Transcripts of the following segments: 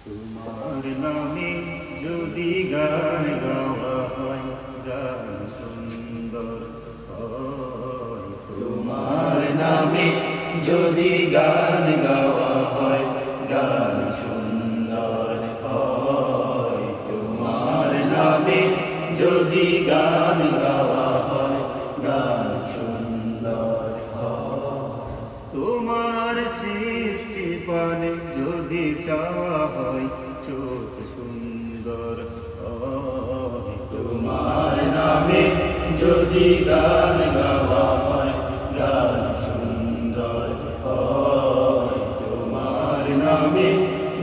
তোমার নামে যদি গান গাওয়া হয়, গান সুন্দর হয়। তোমার নামে যদি গান গাওয়া হয়, গান সুন্দর হয়। তোমার নামে যদি গান গাওয়া হয়, গান সুন্দর হয়। তোমার সৃষ্টি পানে যদি চাওয়া হয়, চোখ সুন্দর হয়। তোমার নামে যদি গান গাওয়া হয়, গান সুন্দর হয়। তোমার নামে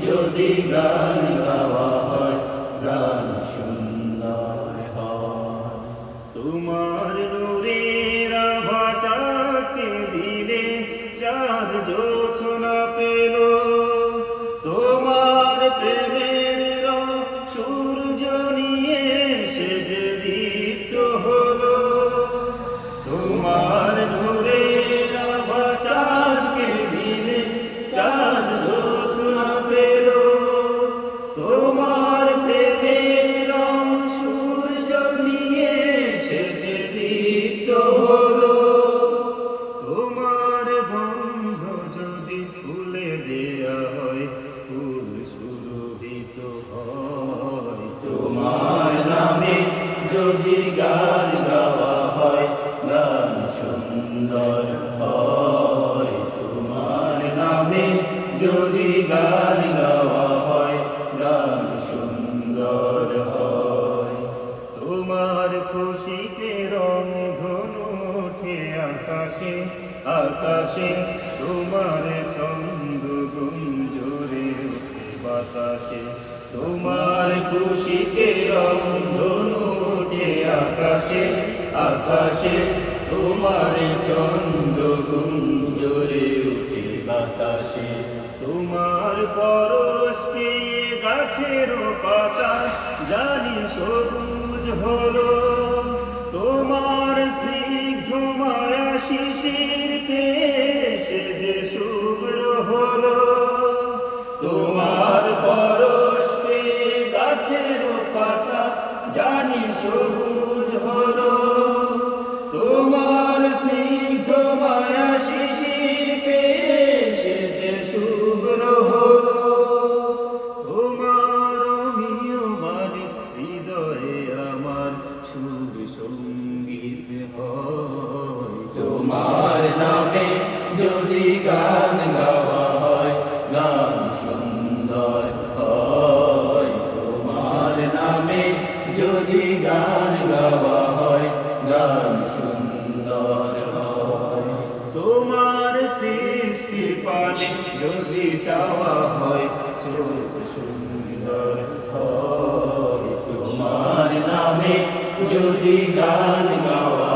যদি গান গাওয়া হয়, গান সুন্দর হয়। তোমার নূরের আভা চাঁদকে দিলে, চাঁদ জোছনা পেল। তোমার প্রেমের রং সূর্য নিয়ে সে যে দীপ্ত হলো। তোমার নূরের আভা চাঁদকে দিলে, চাঁদ জোছনা পেল। তোমার প্রেমের রং সূর্য নিয়ে সে যে দীপ্ত হলো। তোমার গন্ধ যদি ফুলে দেয়া হয়, ফুল সুরভিত হয়। তোমার নামে যদি গান গাওয়া হয়, গান সুন্দর হয়। তোমার নামে যদি গান গাওয়া হয়, গান সুন্দর হয়। তোমার খুশিতে রং ধনু ওঠে আকাশে, আকাশে। তোমার ছন্দ গুঞ্জরে ওঠে বাতাসে। তোমার খুশিতে রং ধনু ওঠে আকাশে, আকাশে। তোমার ছন্দ গুঞ্জরে ওঠে বাতাসে। তোমার পরশ পেয়ে গাছের পাতা জানি সবুজ হলো। তোমার স্নিগ্ধ মায়া শিশির পেয়ে সে যে শুভ্র হলো। তোমার পরশ পেয়ে গাছের পাতা জানি সবুজ হলো। তোমার স্নিগ্ধ মায়া শিশির পেয়ে সে যে শুভ্র হলো। তোমার অমীয় বাণী হৃদয়ে আমার সুর সঙ্গীত হয়। তোমার নামে যদি গান গাওয়া হয়, গান সুন্দর হয়। তোমার নামে যদি গান গাওয়া হয়, গান সুন্দর হয়। তোমার সৃষ্টি পানে যদি চাওয়া হয়, চোখ সুন্দর হয়। তোমার নামে যদি গান গাওয়া